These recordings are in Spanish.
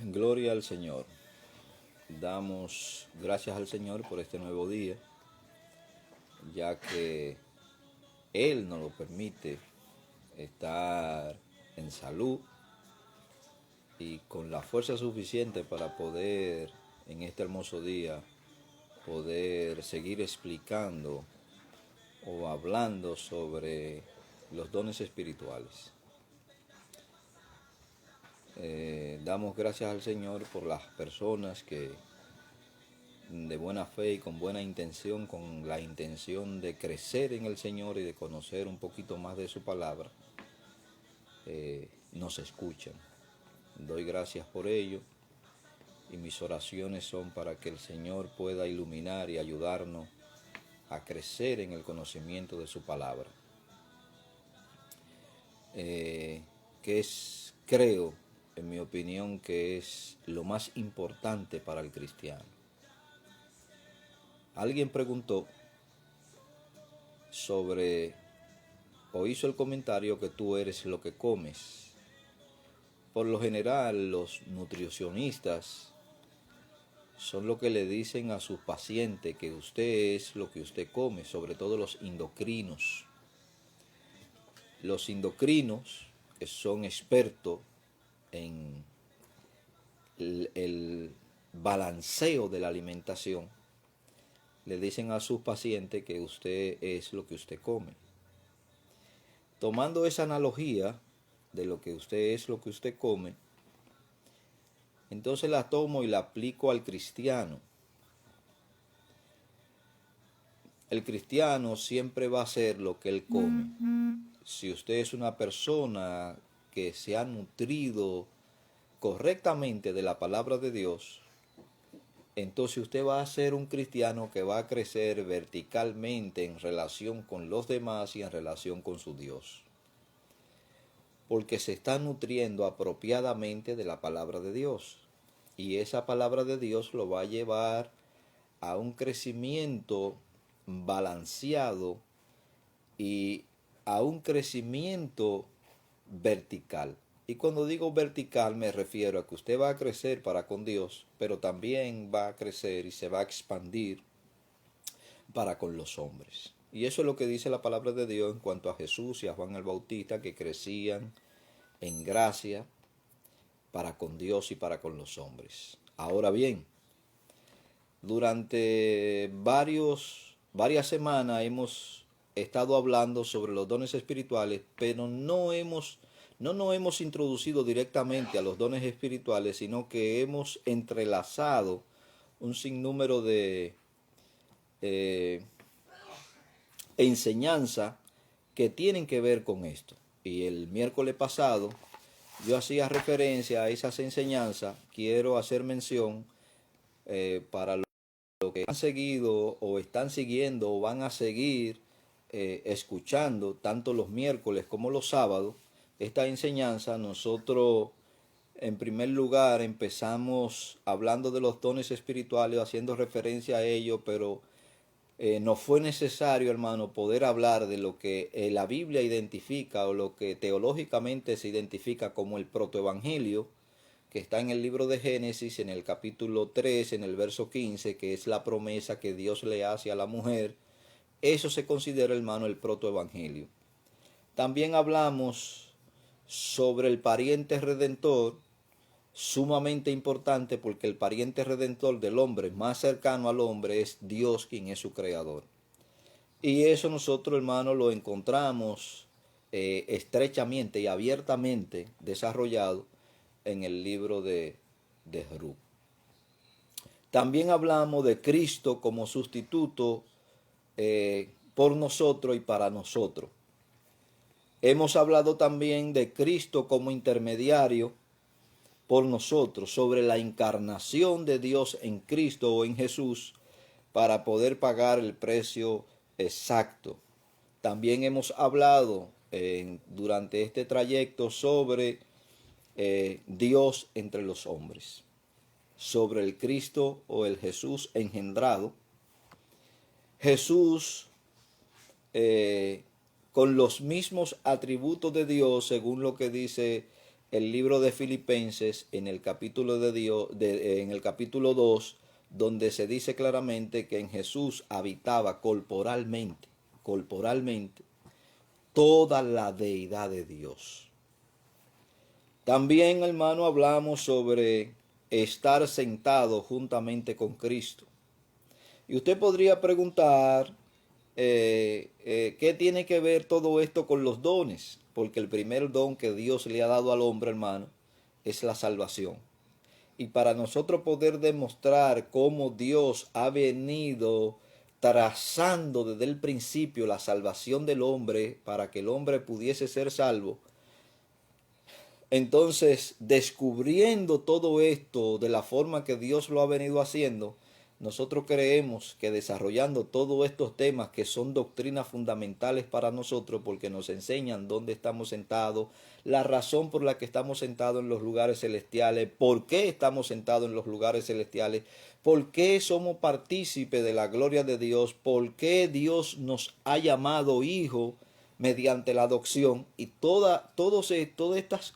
Gloria al Señor. Damos gracias al Señor por este nuevo día, ya que Él nos lo permite estar en salud y con la fuerza suficiente para poder, en este hermoso día, poder seguir explicando o hablando sobre los dones espirituales. Damos gracias al Señor por las personas que de buena fe y con buena intención, con la intención de crecer en el Señor y de conocer un poquito más de su palabra, nos escuchan. Doy gracias por ello y mis oraciones son para que el Señor pueda iluminar y ayudarnos a crecer en el conocimiento de su palabra. Creo, en mi opinión, que es lo más importante para el cristiano. Alguien preguntó o hizo el comentario que tú eres lo que comes. Por lo general, los nutricionistas son lo que le dicen a sus pacientes que usted es lo que usted come, sobre todo los endocrinos. Los endocrinos, que son expertos en el balanceo de la alimentación, le dicen a sus pacientes que usted es lo que usted come. Tomando esa analogía de lo que usted es lo que usted come, entonces la tomo y la aplico al cristiano. El cristiano siempre va a hacer lo que él come. Si usted es una persona que se ha nutrido correctamente de la palabra de Dios, entonces usted va a ser un cristiano que va a crecer verticalmente en relación con los demás y en relación con su Dios. Porque se está nutriendo apropiadamente de la palabra de Dios. Y esa palabra de Dios lo va a llevar a un crecimiento balanceado y a un crecimiento vertical. Y cuando digo vertical me refiero a que usted va a crecer para con Dios, pero también va a crecer y se va a expandir para con los hombres. Y eso es lo que dice la palabra de Dios en cuanto a Jesús y a Juan el Bautista, que crecían en gracia para con Dios y para con los hombres. Ahora bien, durante varias semanas hemos estado hablando sobre los dones espirituales, pero no nos hemos introducido directamente a los dones espirituales, sino que hemos entrelazado un sinnúmero de enseñanzas que tienen que ver con esto. Y el miércoles pasado yo hacía referencia a esas enseñanzas. Quiero hacer mención para los que han seguido o están siguiendo o van a seguir escuchando tanto los miércoles como los sábados esta enseñanza. Nosotros en primer lugar empezamos hablando de los dones espirituales, haciendo referencia a ellos, pero nos fue necesario, hermano, poder hablar de lo que la Biblia identifica o lo que teológicamente se identifica como el protoevangelio, que está en el libro de Génesis, en el capítulo 3, en el verso 15, que es la promesa que Dios le hace a la mujer. Eso se considera, hermano, el protoevangelio. También hablamos sobre el pariente redentor, sumamente importante porque el pariente redentor del hombre más cercano al hombre es Dios, quien es su creador. Y eso nosotros, hermano, lo encontramos estrechamente y abiertamente desarrollado en el libro de Ruth. También hablamos de Cristo como sustituto por nosotros y para nosotros. Hemos hablado también de Cristo como intermediario por nosotros, sobre la encarnación de Dios en Cristo o en Jesús para poder pagar el precio exacto. También hemos hablado durante este trayecto sobre Dios entre los hombres, sobre el Cristo o el Jesús engendrado. Jesús con los mismos atributos de Dios, según lo que dice el libro de Filipenses en el capítulo en el capítulo 2, donde se dice claramente que en Jesús habitaba corporalmente toda la deidad de Dios. También, hermano, hablamos sobre estar sentado juntamente con Cristo. Y usted podría preguntar, ¿qué tiene que ver todo esto con los dones? Porque el primer don que Dios le ha dado al hombre, hermano, es la salvación. Y para nosotros poder demostrar cómo Dios ha venido trazando desde el principio la salvación del hombre para que el hombre pudiese ser salvo, entonces, descubriendo todo esto de la forma que Dios lo ha venido haciendo, nosotros creemos que desarrollando todos estos temas que son doctrinas fundamentales para nosotros porque nos enseñan dónde estamos sentados, la razón por la que estamos sentados en los lugares celestiales, por qué estamos sentados en los lugares celestiales, por qué somos partícipes de la gloria de Dios, por qué Dios nos ha llamado hijo mediante la adopción y todas estas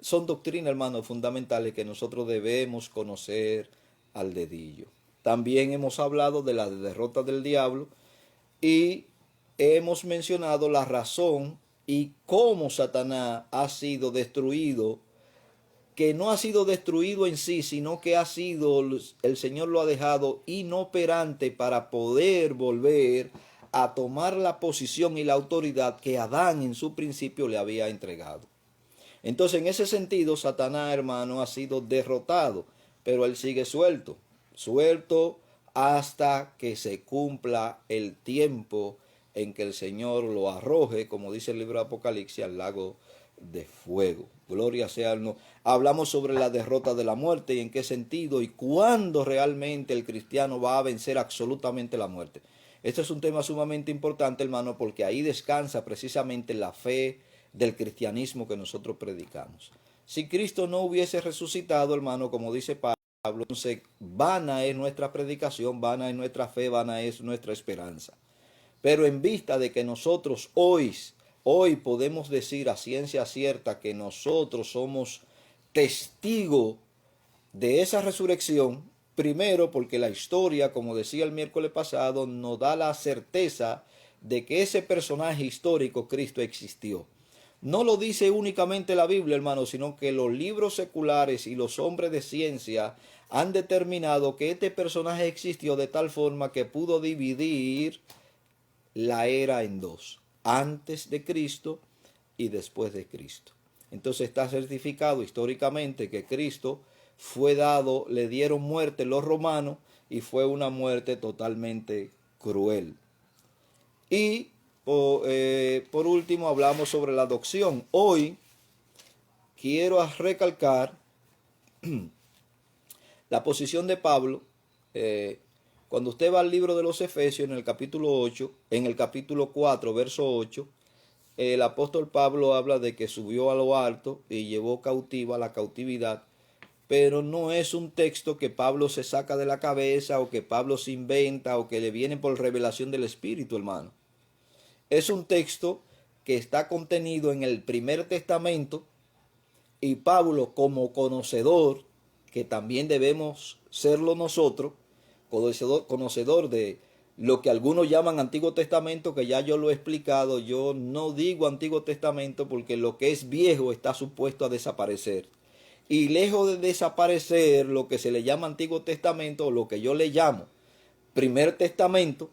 son doctrinas, hermanos, fundamentales que nosotros debemos conocer al dedillo. También hemos hablado de la derrota del diablo y hemos mencionado la razón y cómo Satanás ha sido destruido, que no ha sido destruido en sí, sino que ha sido, el Señor lo ha dejado inoperante para poder volver a tomar la posición y la autoridad que Adán en su principio le había entregado. Entonces, en ese sentido, Satanás, hermano, ha sido derrotado, pero él sigue suelto hasta que se cumpla el tiempo en que el Señor lo arroje, como dice el libro de Apocalipsis, al lago de fuego. Gloria sea al Señor. Hablamos sobre la derrota de la muerte y en qué sentido y cuándo realmente el cristiano va a vencer absolutamente la muerte. Este es un tema sumamente importante, hermano, porque ahí descansa precisamente la fe del cristianismo que nosotros predicamos. Si Cristo no hubiese resucitado, hermano, como dice Pablo, entonces vana es nuestra predicación, vana es nuestra fe, vana es nuestra esperanza. Pero en vista de que nosotros hoy podemos decir a ciencia cierta que nosotros somos testigos de esa resurrección, primero porque la historia, como decía el miércoles pasado, nos da la certeza de que ese personaje histórico, Cristo, existió. No lo dice únicamente la Biblia, hermano, sino que los libros seculares y los hombres de ciencia han determinado que este personaje existió de tal forma que pudo dividir la era en dos, antes de Cristo y después de Cristo. Entonces está certificado históricamente que Cristo fue dado, le dieron muerte los romanos y fue una muerte totalmente cruel. Y por último hablamos sobre la adopción. Hoy quiero recalcar la posición de Pablo. Cuando usted va al libro de los Efesios en el capítulo 8, en el capítulo 4, verso 8, el apóstol Pablo habla de que subió a lo alto y llevó cautiva la cautividad, pero no es un texto que Pablo se saca de la cabeza o que Pablo se inventa o que le viene por revelación del Espíritu, hermano. Es un texto que está contenido en el Primer Testamento y Pablo, como conocedor, que también debemos serlo nosotros, conocedor de lo que algunos llaman Antiguo Testamento, que ya yo lo he explicado. Yo no digo Antiguo Testamento porque lo que es viejo está supuesto a desaparecer. Y lejos de desaparecer lo que se le llama Antiguo Testamento, o lo que yo le llamo Primer Testamento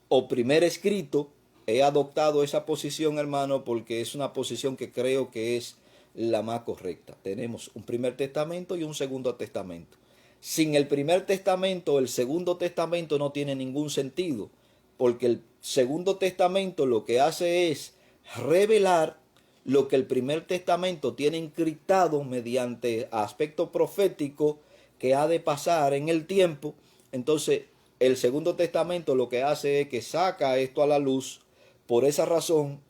o primer escrito, he adoptado esa posición, hermano, porque es una posición que creo que es la más correcta. Tenemos un Primer Testamento y un Segundo Testamento. Sin el Primer Testamento, el Segundo Testamento no tiene ningún sentido, porque el Segundo Testamento lo que hace es revelar lo que el Primer Testamento tiene encriptado mediante aspecto profético que ha de pasar en el tiempo. Entonces, el Segundo Testamento lo que hace es que saca esto a la luz. Por esa razón,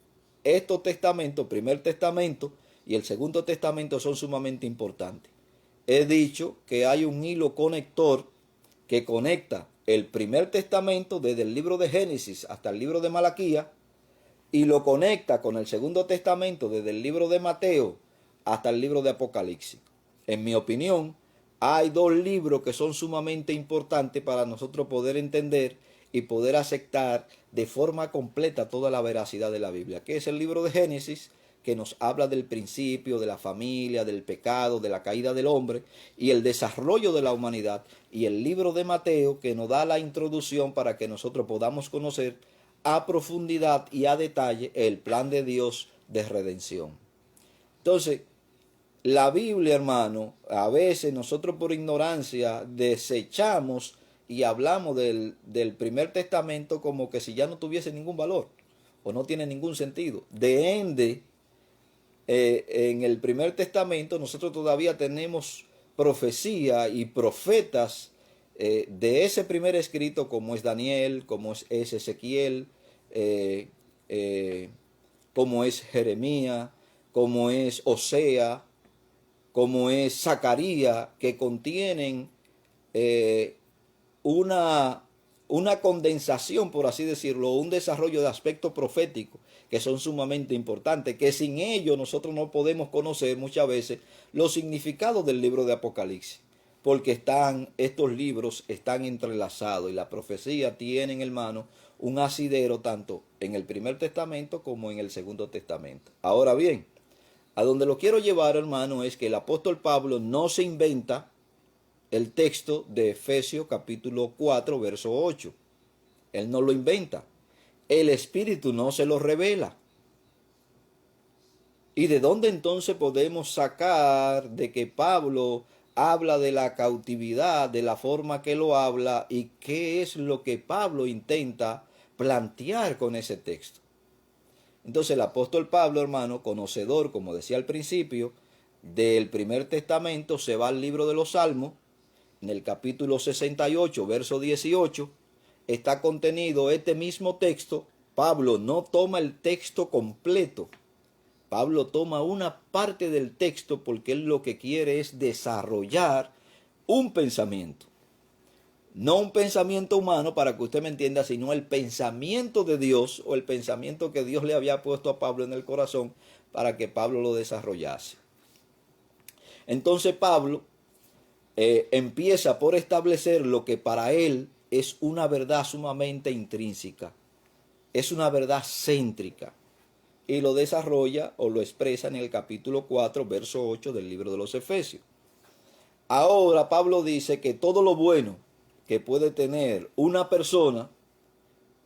estos testamentos, Primer Testamento y el Segundo Testamento, son sumamente importantes. He dicho que hay un hilo conector que conecta el Primer Testamento desde el libro de Génesis hasta el libro de Malaquías y lo conecta con el Segundo Testamento desde el libro de Mateo hasta el libro de Apocalipsis. En mi opinión, hay dos libros que son sumamente importantes para nosotros poder entender y poder aceptar de forma completa toda la veracidad de la Biblia, que es el libro de Génesis, que nos habla del principio, de la familia, del pecado, de la caída del hombre y el desarrollo de la humanidad, y el libro de Mateo, que nos da la introducción para que nosotros podamos conocer a profundidad y a detalle el plan de Dios de redención. Entonces, la Biblia, hermano, a veces nosotros por ignorancia desechamos y hablamos del primer testamento como que si ya no tuviese ningún valor o no tiene ningún sentido. De ende, en el primer testamento nosotros todavía tenemos profecía y profetas de ese primer escrito, como es Daniel, como es Ezequiel, eh, eh, como es Jeremías, como es Osea, como es Zacarías, que contienen eh, una, una condensación, por así decirlo, un desarrollo de aspectos proféticos que son sumamente importantes, que sin ello nosotros no podemos conocer muchas veces los significados del libro de Apocalipsis, porque estos libros están entrelazados y la profecía tienen, hermano, un asidero tanto en el primer testamento como en el segundo testamento. Ahora bien, a donde lo quiero llevar, hermano, es que el apóstol Pablo no se inventa el texto de Efesios capítulo 4, verso 8. Él no lo inventa. El Espíritu no se lo revela. ¿Y de dónde entonces podemos sacar de que Pablo habla de la cautividad, de la forma que lo habla, y qué es lo que Pablo intenta plantear con ese texto? Entonces el apóstol Pablo, hermano, conocedor, como decía al principio, del primer testamento, se va al libro de los Salmos. En el capítulo 68, verso 18, está contenido este mismo texto. Pablo no toma el texto completo. Pablo toma una parte del texto porque él lo que quiere es desarrollar un pensamiento. No un pensamiento humano, para que usted me entienda, sino el pensamiento de Dios, o el pensamiento que Dios le había puesto a Pablo en el corazón para que Pablo lo desarrollase. Entonces Pablo empieza por establecer lo que para él es una verdad sumamente intrínseca, es una verdad céntrica, y lo desarrolla o lo expresa en el capítulo 4, verso 8 del libro de los Efesios. Ahora Pablo dice que todo lo bueno que puede tener una persona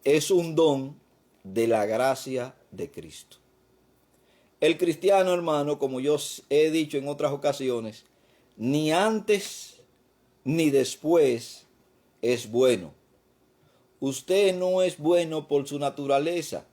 es un don de la gracia de Cristo. El cristiano, hermano, como yo he dicho en otras ocasiones, ni antes ni después es bueno. Usted no es bueno por su naturaleza.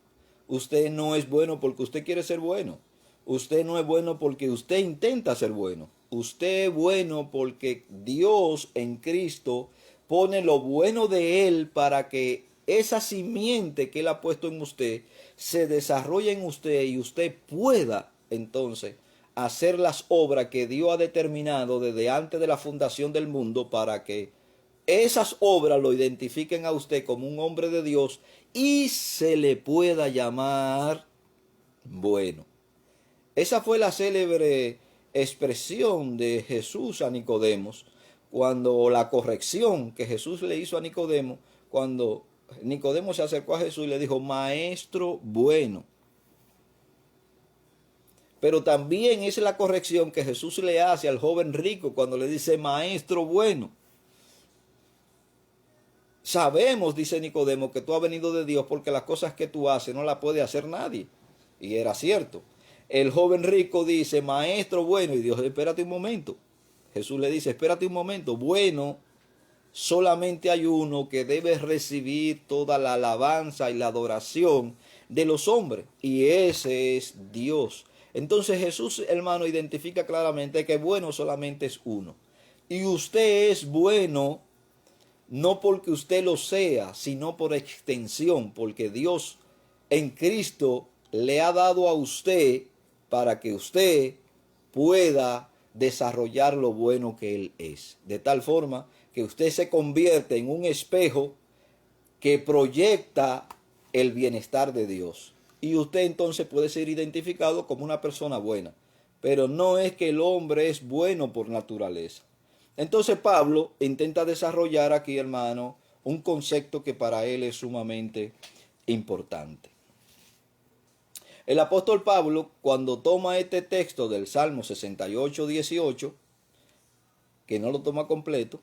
Usted no es bueno porque usted quiere ser bueno. Usted no es bueno porque usted intenta ser bueno. Usted es bueno porque Dios en Cristo pone lo bueno de Él para que esa simiente que Él ha puesto en usted se desarrolle en usted y usted pueda entonces hacer las obras que Dios ha determinado desde antes de la fundación del mundo, para que esas obras lo identifiquen a usted como un hombre de Dios y se le pueda llamar bueno. Esa fue la célebre expresión de Jesús a Nicodemos, cuando la corrección que Jesús le hizo a Nicodemo, cuando Nicodemo se acercó a Jesús y le dijo, maestro bueno. Pero también es la corrección que Jesús le hace al joven rico cuando le dice, maestro bueno. Sabemos, dice Nicodemo, que tú has venido de Dios porque las cosas que tú haces no las puede hacer nadie. Y era cierto. El joven rico dice, maestro bueno, y Dios, espérate un momento. Jesús le dice, espérate un momento, bueno, solamente hay uno que debe recibir toda la alabanza y la adoración de los hombres, y ese es Dios. Entonces Jesús, hermano, identifica claramente que bueno solamente es uno. Y usted es bueno no porque usted lo sea, sino por extensión, porque Dios en Cristo le ha dado a usted para que usted pueda desarrollar lo bueno que Él es. De tal forma que usted se convierte en un espejo que proyecta el bienestar de Dios. Y usted entonces puede ser identificado como una persona buena. pero no es que el hombre es bueno por naturaleza. Entonces Pablo intenta desarrollar aquí, hermano, un concepto que para él es sumamente importante. El apóstol Pablo, cuando toma este texto del Salmo 68, 18, que no lo toma completo,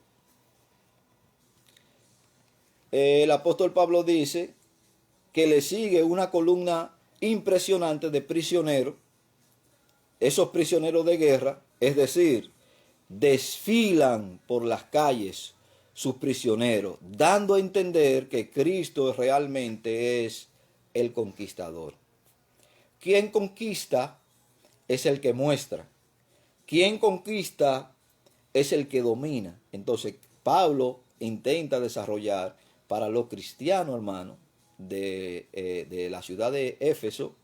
el apóstol Pablo dice que le sigue una columna impresionante de prisioneros, esos prisioneros de guerra, es decir, desfilan por las calles sus prisioneros, dando a entender que Cristo realmente es el conquistador. Quien conquista es el que muestra. Quien conquista es el que domina. Entonces, Pablo intenta desarrollar para los cristianos, hermano, de la ciudad de Éfeso,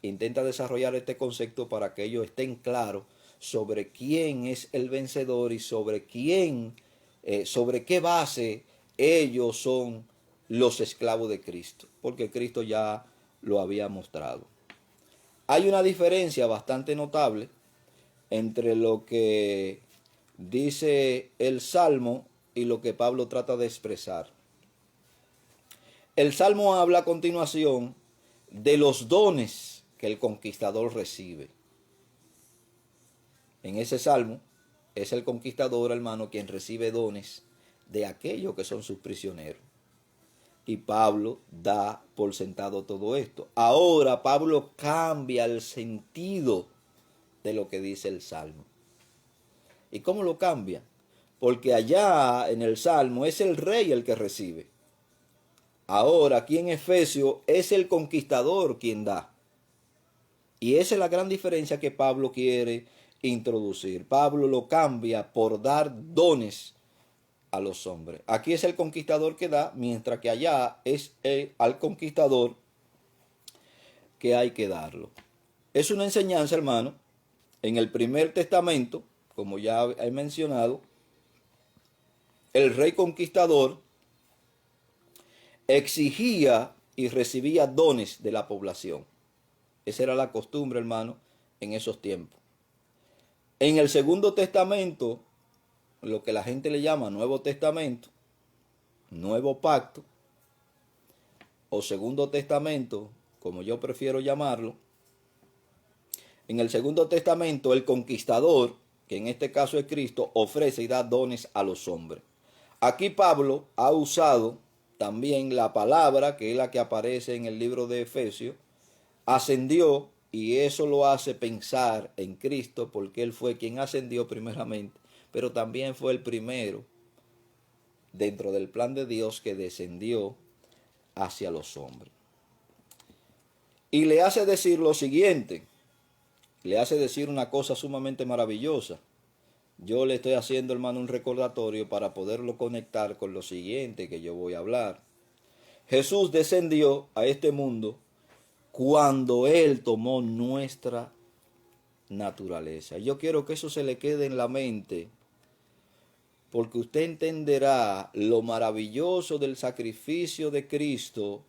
intenta desarrollar este concepto para que ellos estén claros sobre quién es el vencedor y sobre quién, sobre qué base ellos son los esclavos de Cristo, porque Cristo ya lo había mostrado. Hay una diferencia bastante notable entre lo que dice el Salmo y lo que Pablo trata de expresar. El Salmo habla a continuación de los dones que el conquistador recibe. En ese Salmo es el conquistador, hermano, quien recibe dones de aquellos que son sus prisioneros. Y Pablo da por sentado todo esto. Ahora Pablo cambia el sentido de lo que dice el Salmo. ¿Y cómo lo cambia? Porque allá en el Salmo es el rey el que recibe. Ahora aquí en Efesios es el conquistador quien da. Y esa es la gran diferencia que Pablo quiere introducir. Pablo lo cambia por dar dones a los hombres. Aquí es el conquistador que da, mientras que allá es al conquistador que hay que darlo. Es una enseñanza, hermano. En el primer testamento, como ya he mencionado, el rey conquistador exigía y recibía dones de la población. Esa era la costumbre, hermano, en esos tiempos. En el Segundo Testamento, lo que la gente le llama Nuevo Testamento, Nuevo Pacto, o Segundo Testamento, como yo prefiero llamarlo, en el Segundo Testamento el conquistador, que en este caso es Cristo, ofrece y da dones a los hombres. Aquí Pablo ha usado también la palabra, que es la que aparece en el libro de Efesios, ascendió, y eso lo hace pensar en Cristo, porque Él fue quien ascendió primeramente, pero también fue el primero dentro del plan de Dios que descendió hacia los hombres. Y le hace decir lo siguiente, le hace decir una cosa sumamente maravillosa. Yo le estoy haciendo, hermano, un recordatorio para poderlo conectar con lo siguiente que yo voy a hablar. Jesús descendió a este mundo cuando Él tomó nuestra naturaleza. Yo quiero que eso se le quede en la mente, porque usted entenderá lo maravilloso del sacrificio de Cristo,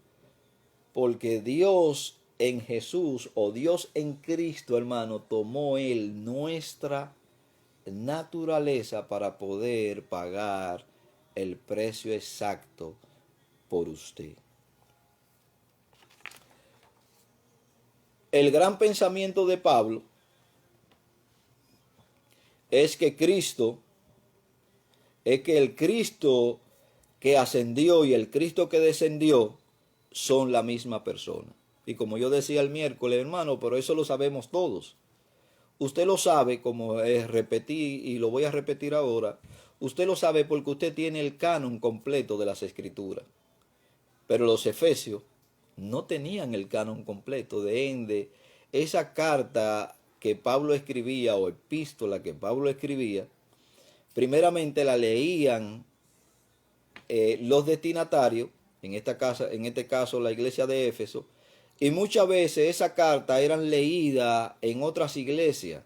porque Dios en Jesús, o Dios en Cristo, hermano, tomó Él nuestra naturaleza para poder pagar el precio exacto por usted. El gran pensamiento de Pablo es que el Cristo que ascendió y el Cristo que descendió son la misma persona. Y como yo decía el miércoles, hermano, pero eso lo sabemos todos. Usted lo sabe, como repetí y lo voy a repetir ahora, usted lo sabe porque usted tiene el canon completo de las Escrituras. Pero los efesios no tenían el canon completo. De ende, esa carta que Pablo escribía, o epístola que Pablo escribía, primeramente la leían los destinatarios, en este caso la iglesia de Éfeso, y muchas veces esa carta eran leídas en otras iglesias,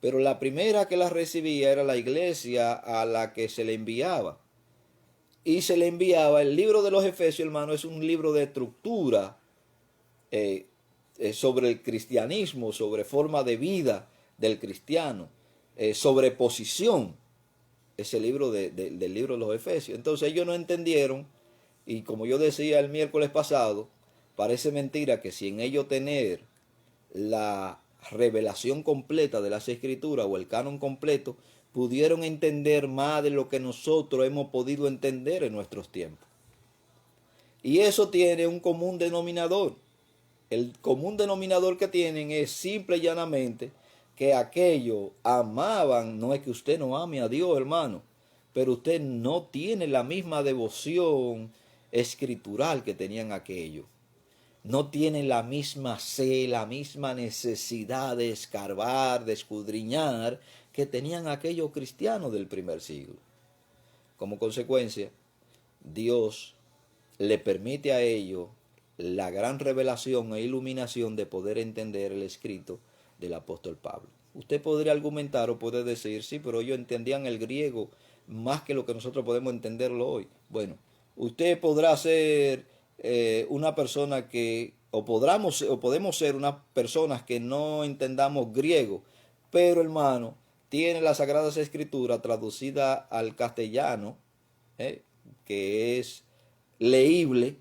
pero la primera que la recibía era la iglesia a la que se le enviaba. Y se le enviaba el libro de los Efesios, hermano, es un libro de estructura sobre el cristianismo, sobre forma de vida del cristiano, sobreposición, ese libro del libro de los Efesios. Entonces ellos no entendieron, y como yo decía el miércoles pasado, parece mentira que sin ellos tener la revelación completa de las Escrituras o el canon completo, pudieron entender más de lo que nosotros hemos podido entender en nuestros tiempos. Y eso tiene un común denominador. El común denominador que tienen es simple y llanamente que aquellos amaban. No es que usted no ame a Dios, hermano, pero usted no tiene la misma devoción escritural que tenían aquellos. No tienen la misma sed, la misma necesidad de escarbar, de escudriñar que tenían aquellos cristianos del primer siglo. Como consecuencia, Dios le permite a ellos la gran revelación e iluminación de poder entender el escrito del apóstol Pablo. Usted podría argumentar o puede decir, sí, pero ellos entendían el griego más que lo que nosotros podemos entenderlo hoy. Bueno, usted podrá ser una persona que, o podemos ser unas personas que no entendamos griego, pero hermano, tiene las Sagradas Escrituras traducida al castellano, que es leíble.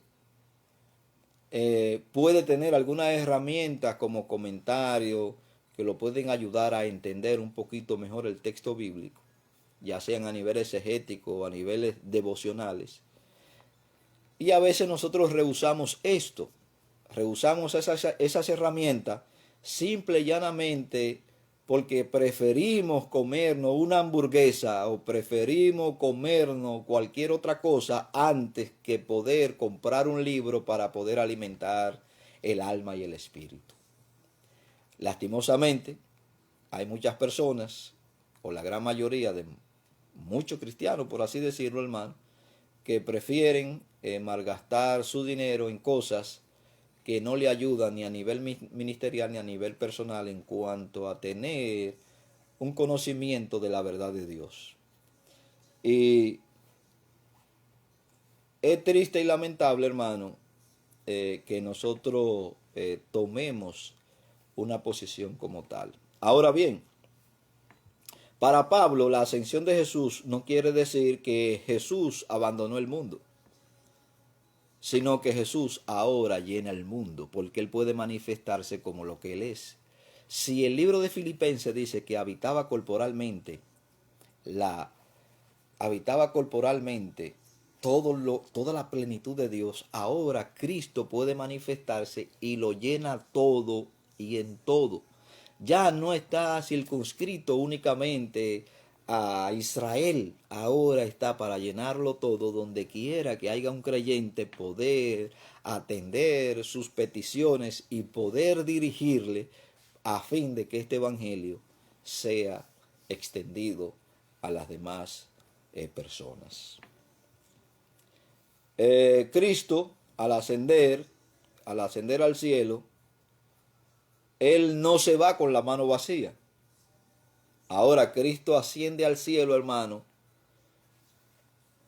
Puede tener algunas herramientas como comentarios que lo pueden ayudar a entender un poquito mejor el texto bíblico, ya sean a niveles exegéticos o a niveles devocionales. Y a veces nosotros rehusamos esto, rehusamos esas herramientas simple y llanamente porque preferimos comernos una hamburguesa o preferimos comernos cualquier otra cosa antes que poder comprar un libro para poder alimentar el alma y el espíritu. Lastimosamente, hay muchas personas, o la gran mayoría de muchos cristianos, por así decirlo, hermano, que prefieren malgastar su dinero en cosas que no le ayudan ni a nivel ministerial ni a nivel personal en cuanto a tener un conocimiento de la verdad de Dios. Y es triste y lamentable, hermano, que nosotros tomemos una posición como tal. Ahora bien, para Pablo, la ascensión de Jesús no quiere decir que Jesús abandonó el mundo, sino que Jesús ahora llena el mundo, porque Él puede manifestarse como lo que Él es. Si el libro de Filipenses dice que habitaba corporalmente toda la plenitud de Dios, ahora Cristo puede manifestarse y lo llena todo y en todo. Ya no está circunscrito únicamente a Israel, ahora está para llenarlo todo, donde quiera que haya un creyente, poder atender sus peticiones y poder dirigirle a fin de que este evangelio sea extendido a las demás personas. Cristo, al ascender al cielo, Él no se va con la mano vacía. Ahora Cristo asciende al cielo, hermano,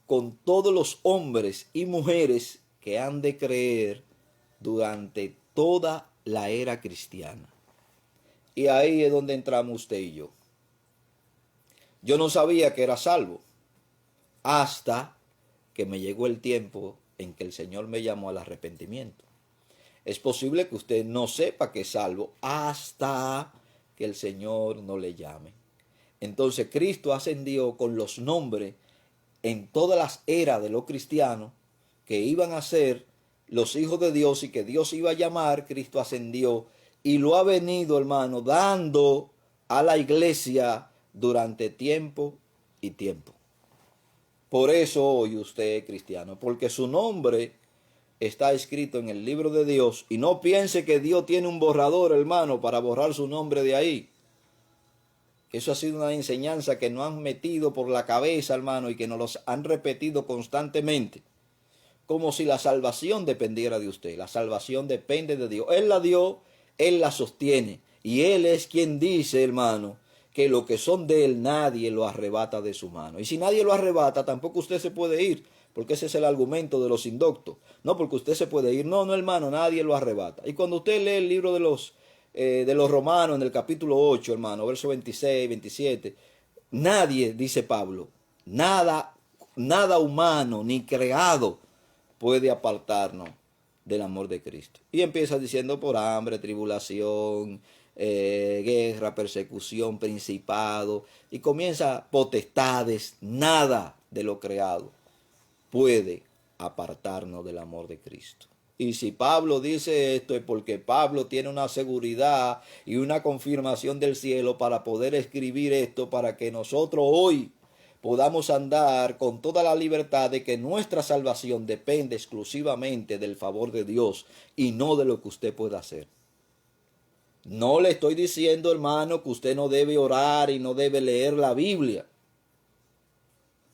con todos los hombres y mujeres que han de creer durante toda la era cristiana. Y ahí es donde entramos usted y yo. Yo no sabía que era salvo hasta que me llegó el tiempo en que el Señor me llamó al arrepentimiento. Es posible que usted no sepa que es salvo hasta que el Señor no le llame. Entonces Cristo ascendió con los nombres en todas las eras de los cristianos que iban a ser los hijos de Dios y que Dios iba a llamar. Cristo ascendió y lo ha venido, hermano, dando a la iglesia durante tiempo y tiempo. Por eso hoy usted es cristiano, porque su nombre está escrito en el libro de Dios. Y no piense que Dios tiene un borrador, hermano, para borrar su nombre de ahí. Eso ha sido una enseñanza que nos han metido por la cabeza, hermano, y que nos los han repetido constantemente. Como si la salvación dependiera de usted. La salvación depende de Dios. Él la dio, Él la sostiene. Y Él es quien dice, hermano, que lo que son de Él nadie lo arrebata de su mano. Y si nadie lo arrebata, tampoco usted se puede ir. Porque ese es el argumento de los indoctos. No, porque usted se puede ir. No, hermano, nadie lo arrebata. Y cuando usted lee el libro de los de los Romanos en el capítulo 8, hermano, verso 26, 27. Nadie, dice Pablo, nada humano ni creado puede apartarnos del amor de Cristo. Y empieza diciendo por hambre, tribulación, guerra, persecución, principado, y comienza potestades. Nada de lo creado puede apartarnos del amor de Cristo. Y si Pablo dice esto es porque Pablo tiene una seguridad y una confirmación del cielo para poder escribir esto, para que nosotros hoy podamos andar con toda la libertad de que nuestra salvación depende exclusivamente del favor de Dios y no de lo que usted pueda hacer. No le estoy diciendo, hermano, que usted no debe orar y no debe leer la Biblia.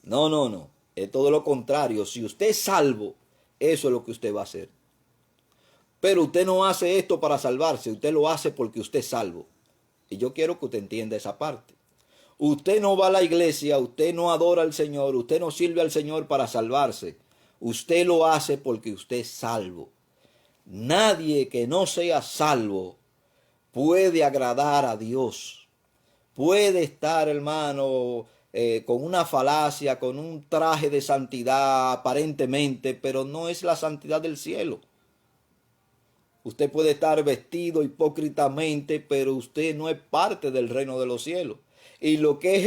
No, no, no. Es todo lo contrario. Si usted es salvo, eso es lo que usted va a hacer. Pero usted no hace esto para salvarse, usted lo hace porque usted es salvo. Y yo quiero que usted entienda esa parte. Usted no va a la iglesia, usted no adora al Señor, usted no sirve al Señor para salvarse. Usted lo hace porque usted es salvo. Nadie que no sea salvo puede agradar a Dios. Puede estar, hermano, con una falacia, con un traje de santidad aparentemente, pero no es la santidad del cielo. Usted puede estar vestido hipócritamente, pero usted no es parte del reino de los cielos. Y lo que es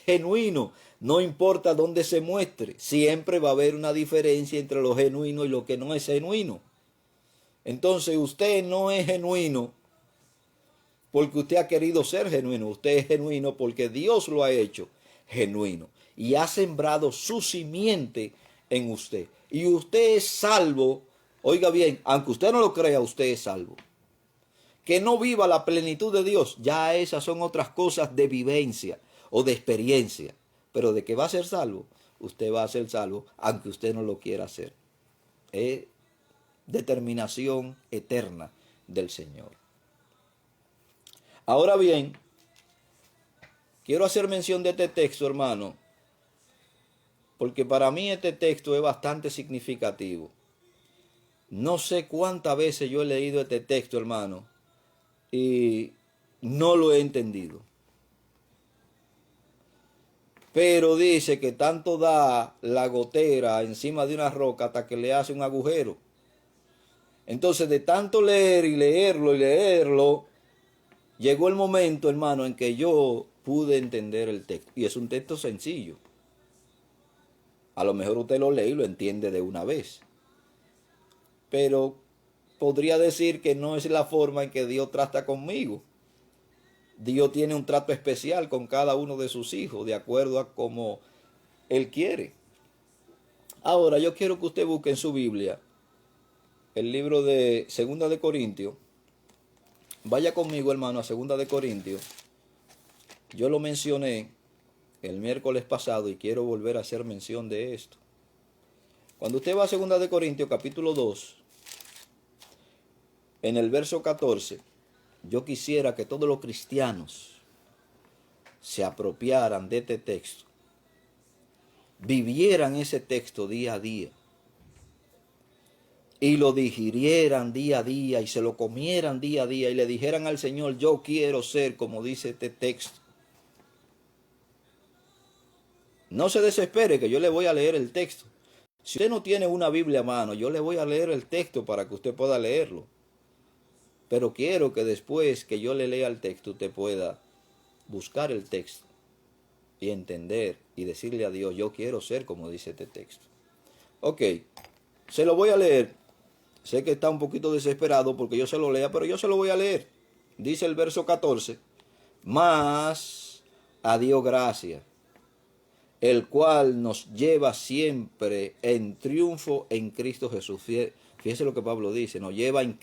genuino. No importa dónde se muestre. Siempre va a haber una diferencia entre lo genuino y lo que no es genuino. Entonces usted no es genuino porque usted ha querido ser genuino. Usted es genuino porque Dios lo ha hecho genuino. Y ha sembrado su simiente en usted. Y usted es salvo. Oiga bien, aunque usted no lo crea, usted es salvo. Que no viva la plenitud de Dios, ya esas son otras cosas de vivencia o de experiencia. Pero de que va a ser salvo, usted va a ser salvo, aunque usted no lo quiera hacer. Es determinación eterna del Señor. Ahora bien, quiero hacer mención de este texto, hermano, porque para mí este texto es bastante significativo. No sé cuántas veces yo he leído este texto, hermano, y no lo he entendido. Pero dice que tanto da la gotera encima de una roca hasta que le hace un agujero. Entonces, de tanto leer y leerlo, llegó el momento, hermano, en que yo pude entender el texto. Y es un texto sencillo. A lo mejor usted lo lee y lo entiende de una vez. Pero podría decir que no es la forma en que Dios trata conmigo. Dios tiene un trato especial con cada uno de sus hijos, de acuerdo a como Él quiere. Ahora, yo quiero que usted busque en su Biblia el libro de 2 de Corintios. Vaya conmigo, hermano, a 2 de Corintios. Yo lo mencioné el miércoles pasado y quiero volver a hacer mención de esto. Cuando usted va a 2 de Corintios, capítulo 2, en el verso 14, yo quisiera que todos los cristianos se apropiaran de este texto, vivieran ese texto día a día y lo digirieran día a día y se lo comieran día a día y le dijeran al Señor, yo quiero ser como dice este texto. No se desespere que yo le voy a leer el texto. Si usted no tiene una Biblia a mano, yo le voy a leer el texto para que usted pueda leerlo. Pero quiero que después que yo le lea el texto, usted pueda buscar el texto y entender y decirle a Dios, yo quiero ser como dice este texto. Ok, se lo voy a leer. Sé que está un poquito desesperado porque yo se lo lea, pero yo se lo voy a leer. Dice el verso 14, mas a Dios gracias, el cual nos lleva siempre en triunfo en Cristo Jesús. Fíjese lo que Pablo dice, nos lleva en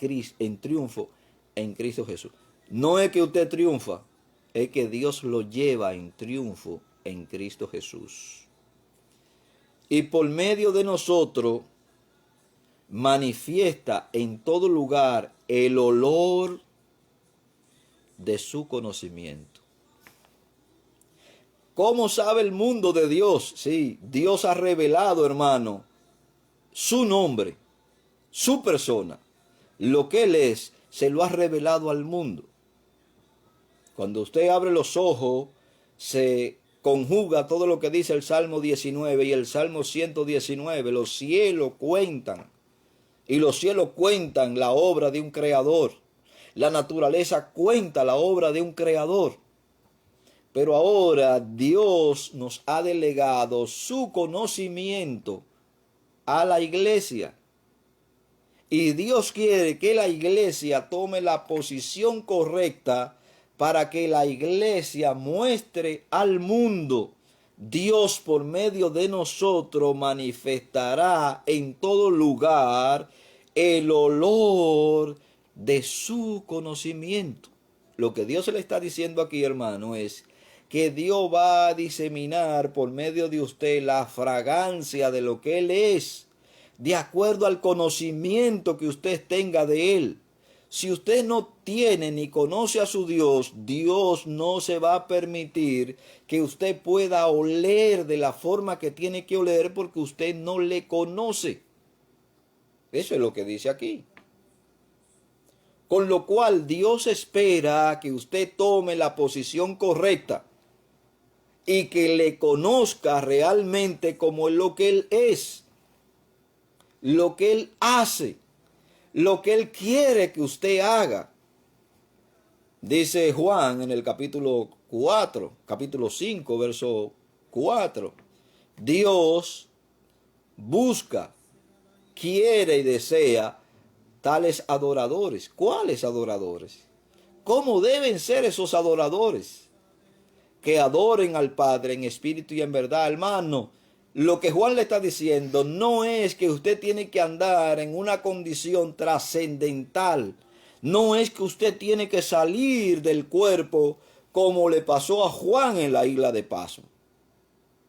triunfo en Cristo Jesús. No es que usted triunfa, es que Dios lo lleva en triunfo en Cristo Jesús. Y por medio de nosotros manifiesta en todo lugar el olor de su conocimiento. ¿Cómo sabe el mundo de Dios? Sí, Dios ha revelado, hermano, su nombre, su persona, lo que Él es, se lo ha revelado al mundo. Cuando usted abre los ojos, se conjuga todo lo que dice el Salmo 19 y el Salmo 119. Los cielos cuentan, y los cielos cuentan la obra de un creador. La naturaleza cuenta la obra de un creador. Pero ahora Dios nos ha delegado su conocimiento a la iglesia. Y Dios quiere que la iglesia tome la posición correcta para que la iglesia muestre al mundo. Dios por medio de nosotros manifestará en todo lugar el olor de su conocimiento. Lo que Dios le está diciendo aquí, hermano, es que Dios va a diseminar por medio de usted la fragancia de lo que Él es, de acuerdo al conocimiento que usted tenga de Él. Si usted no tiene ni conoce a su Dios, Dios no se va a permitir que usted pueda oler de la forma que tiene que oler porque usted no le conoce. Eso es lo que dice aquí. Con lo cual Dios espera que usted tome la posición correcta y que le conozca realmente como lo que Él es, lo que Él hace, lo que Él quiere que usted haga. Dice Juan en el capítulo 5, verso 4. Dios busca, quiere y desea tales adoradores. ¿Cuáles adoradores? ¿Cómo deben ser esos adoradores? Que adoren al Padre en espíritu y en verdad. Hermano, lo que Juan le está diciendo no es que usted tiene que andar en una condición trascendental. No es que usted tiene que salir del cuerpo como le pasó a Juan en la isla de Pasmo.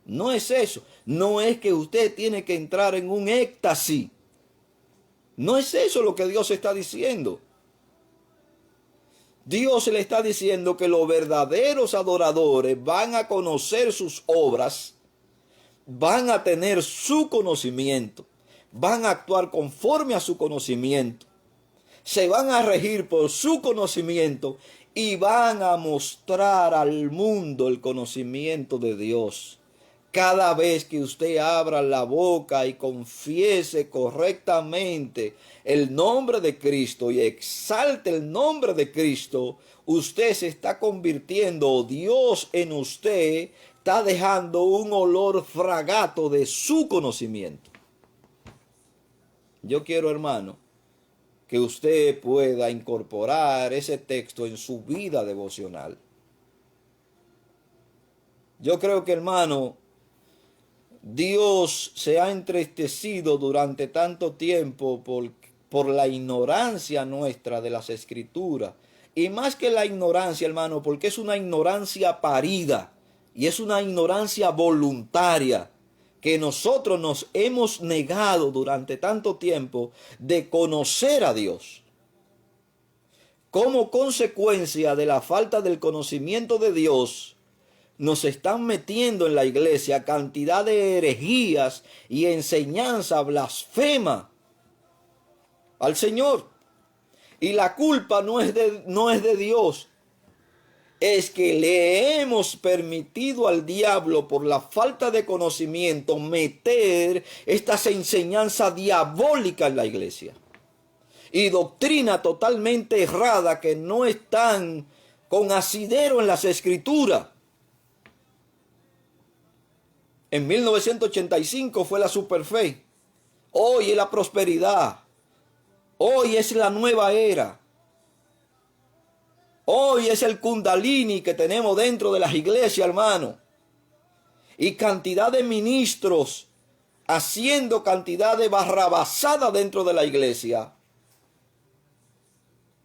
No es eso. No es que usted tiene que entrar en un éxtasis. No es eso lo que Dios está diciendo. Dios le está diciendo que los verdaderos adoradores van a conocer sus obras, van a tener su conocimiento, van a actuar conforme a su conocimiento, se van a regir por su conocimiento y van a mostrar al mundo el conocimiento de Dios. Cada vez que usted abra la boca y confiese correctamente el nombre de Cristo y exalte el nombre de Cristo, usted se está convirtiendo, Dios en usted está dejando un olor fragato de su conocimiento. Yo quiero, hermano, que usted pueda incorporar ese texto en su vida devocional. Yo creo que, hermano, Dios se ha entristecido durante tanto tiempo por la ignorancia nuestra de las Escrituras. Y más que la ignorancia, hermano, porque es una ignorancia parida y es una ignorancia voluntaria que nosotros nos hemos negado durante tanto tiempo de conocer a Dios. Como consecuencia de la falta del conocimiento de Dios, nos están metiendo en la iglesia cantidad de herejías y enseñanza blasfema al Señor. Y la culpa no es de Dios. Es que le hemos permitido al diablo, por la falta de conocimiento, meter estas enseñanzas diabólicas en la iglesia. Y doctrina totalmente errada que no están con asidero en las Escrituras. En 1985 fue la superfe. Hoy es la prosperidad. Hoy es la nueva era. Hoy es el kundalini que tenemos dentro de las iglesias, hermano. Y cantidad de ministros haciendo cantidad de barrabasada dentro de la iglesia.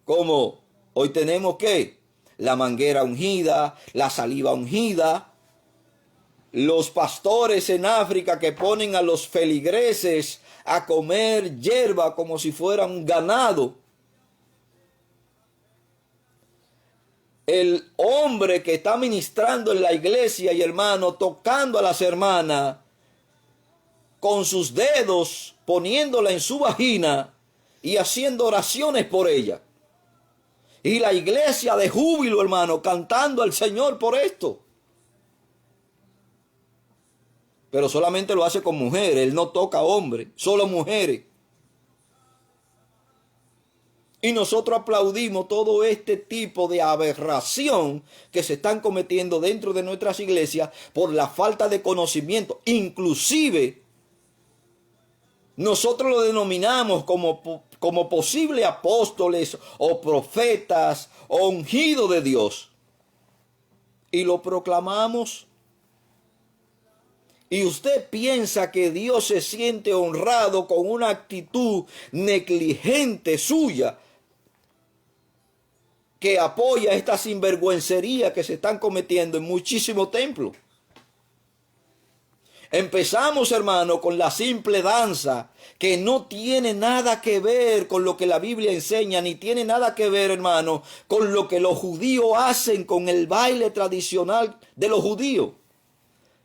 Como hoy tenemos ¿qué? La manguera ungida, la saliva ungida. Los pastores en África que ponen a los feligreses a comer hierba como si fueran ganado. El hombre que está ministrando en la iglesia y hermano, tocando a las hermanas con sus dedos, poniéndola en su vagina y haciendo oraciones por ella. Y la iglesia de júbilo, hermano, cantando al Señor por esto. Pero solamente lo hace con mujeres. Él no toca a hombres, solo mujeres. Y nosotros aplaudimos todo este tipo de aberración que se están cometiendo dentro de nuestras iglesias por la falta de conocimiento. Inclusive, nosotros lo denominamos como posibles apóstoles o profetas o ungidos de Dios. Y lo proclamamos. Y usted piensa que Dios se siente honrado con una actitud negligente suya, que apoya esta sinvergüencería que se están cometiendo en muchísimos templos. Empezamos, hermano, con la simple danza, que no tiene nada que ver con lo que la Biblia enseña, ni tiene nada que ver, hermano, con lo que los judíos hacen, con el baile tradicional de los judíos.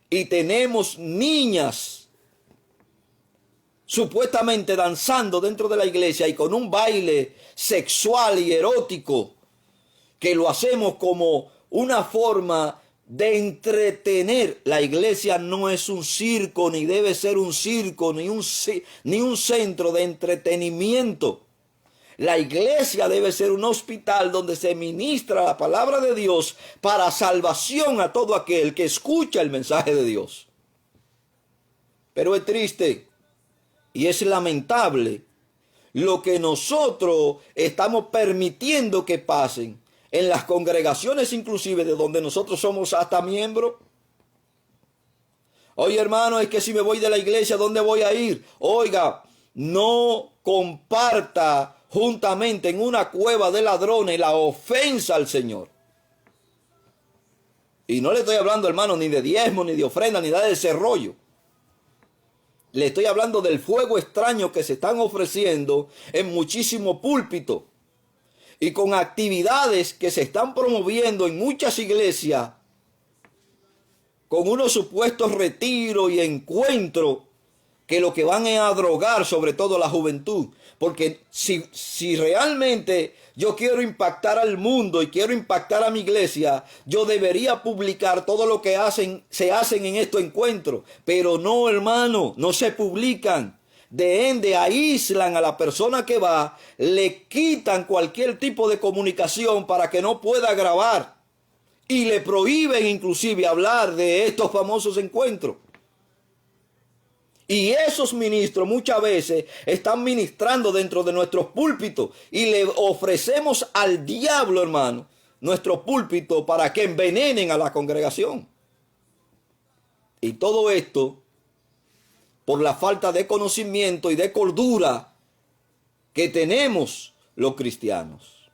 Y tenemos niñas supuestamente danzando dentro de la iglesia y con un baile sexual y erótico, que lo hacemos como una forma de entretener. La iglesia no es un circo, ni debe ser un circo, ni un centro de entretenimiento. La iglesia debe ser un hospital donde se ministra la palabra de Dios para salvación a todo aquel que escucha el mensaje de Dios. Pero es triste y es lamentable lo que nosotros estamos permitiendo que pasen en las congregaciones, inclusive de donde nosotros somos hasta miembros. Oye, hermano, es que si me voy de la iglesia, ¿dónde voy a ir? Oiga, no comparta juntamente en una cueva de ladrones la ofensa al Señor. Y no le estoy hablando, hermano, ni de diezmo, ni de ofrenda, ni nada de ese rollo. Le estoy hablando del fuego extraño que se están ofreciendo en muchísimos púlpitos y con actividades que se están promoviendo en muchas iglesias, con unos supuestos retiros y encuentros que lo que van es a drogar sobre todo la juventud. Porque si realmente yo quiero impactar al mundo y quiero impactar a mi iglesia, yo debería publicar todo lo que se hacen en estos encuentros. Pero no, hermano, no se publican. De ende aíslan a la persona que va, le quitan cualquier tipo de comunicación para que no pueda grabar. Y le prohíben inclusive hablar de estos famosos encuentros. Y esos ministros muchas veces están ministrando dentro de nuestros púlpitos y le ofrecemos al diablo, hermano, nuestro púlpito para que envenenen a la congregación. Y todo esto por la falta de conocimiento y de cordura que tenemos los cristianos.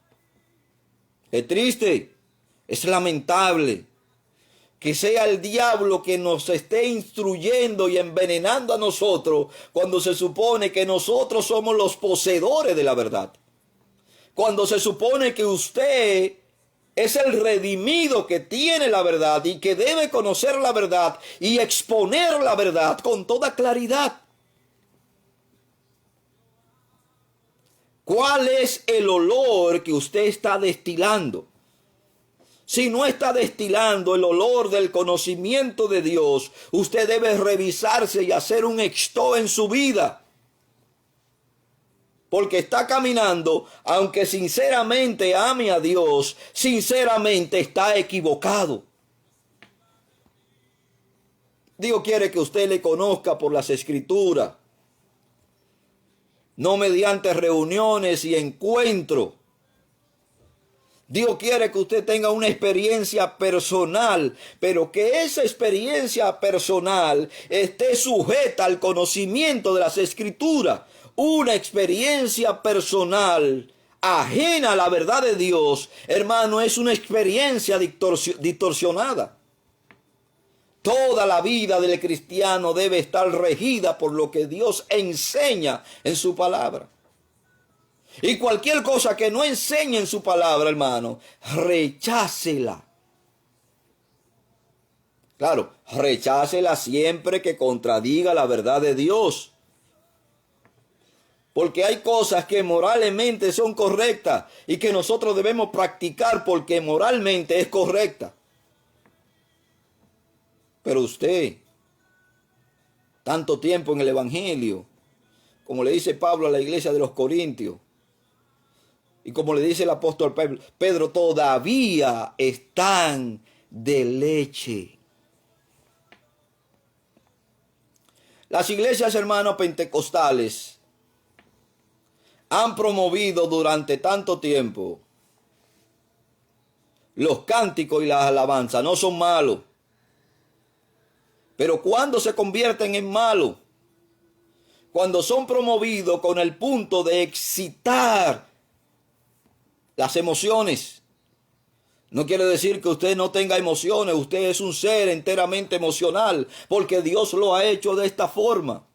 Es triste, es lamentable que sea el diablo que nos esté instruyendo y envenenando a nosotros cuando se supone que nosotros somos los poseedores de la verdad. Cuando se supone que usted es el redimido que tiene la verdad y que debe conocer la verdad y exponer la verdad con toda claridad. ¿Cuál es el olor que usted está destilando? Si no está destilando el olor del conocimiento de Dios, usted debe revisarse y hacer un exto en su vida. Porque está caminando, aunque sinceramente ame a Dios, sinceramente está equivocado. Dios quiere que usted le conozca por las Escrituras, no mediante reuniones y encuentros. Dios quiere que usted tenga una experiencia personal, pero que esa experiencia personal esté sujeta al conocimiento de las Escrituras. Una experiencia personal ajena a la verdad de Dios, hermano, es una experiencia distorsionada. Toda la vida del cristiano debe estar regida por lo que Dios enseña en su palabra. Y cualquier cosa que no enseñe en su palabra, hermano, rechácela. Claro, rechácela siempre que contradiga la verdad de Dios. Porque hay cosas que moralmente son correctas y que nosotros debemos practicar porque moralmente es correcta. Pero usted, tanto tiempo en el Evangelio, como le dice Pablo a la iglesia de los Corintios, y como le dice el apóstol Pedro, todavía están de leche. Las iglesias, hermanos, pentecostales han promovido durante tanto tiempo los cánticos y las alabanzas. No son malos. Pero cuando se convierten en malos, cuando son promovidos con el punto de excitar las emociones, no quiere decir que usted no tenga emociones. Usted es un ser enteramente emocional, porque Dios lo ha hecho de esta forma.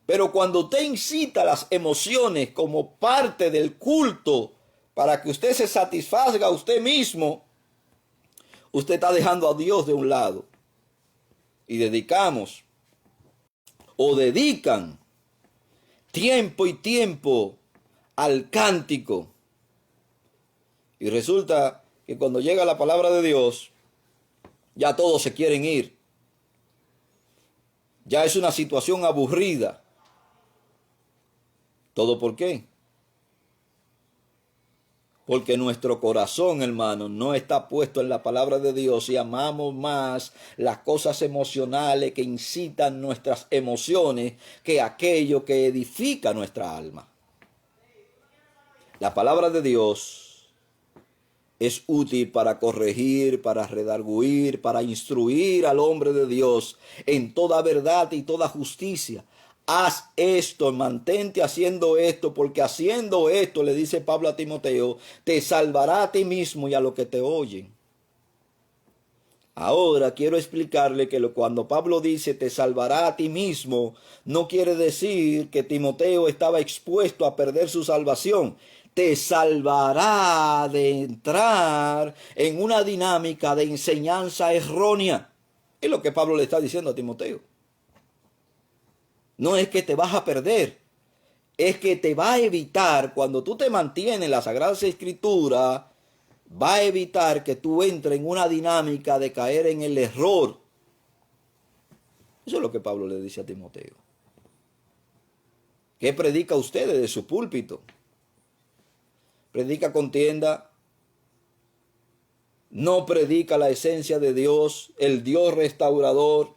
Pero cuando usted incita las emociones como parte del culto para que usted se satisfaga a usted mismo, usted está dejando a Dios de un lado. Y dedicamos o dedican tiempo y tiempo al cántico. Y resulta que cuando llega la palabra de Dios, ya todos se quieren ir. Ya es una situación aburrida. ¿Todo por qué? Porque nuestro corazón, hermano, no está puesto en la palabra de Dios y amamos más las cosas emocionales que incitan nuestras emociones que aquello que edifica nuestra alma. La palabra de Dios es útil para corregir, para redarguir, para instruir al hombre de Dios en toda verdad y toda justicia. Haz esto, mantente haciendo esto, porque haciendo esto, le dice Pablo a Timoteo, te salvará a ti mismo y a los que te oyen. Ahora quiero explicarle que cuando Pablo dice te salvará a ti mismo, no quiere decir que Timoteo estaba expuesto a perder su salvación. Te salvará de entrar en una dinámica de enseñanza errónea. Es lo que Pablo le está diciendo a Timoteo. No es que te vas a perder, es que te va a evitar, cuando tú te mantienes en las Sagradas Escrituras, va a evitar que tú entres en una dinámica de caer en el error. Eso es lo que Pablo le dice a Timoteo. ¿Qué predica usted desde su púlpito? ¿Predica contienda? ¿No predica la esencia de Dios, el Dios restaurador?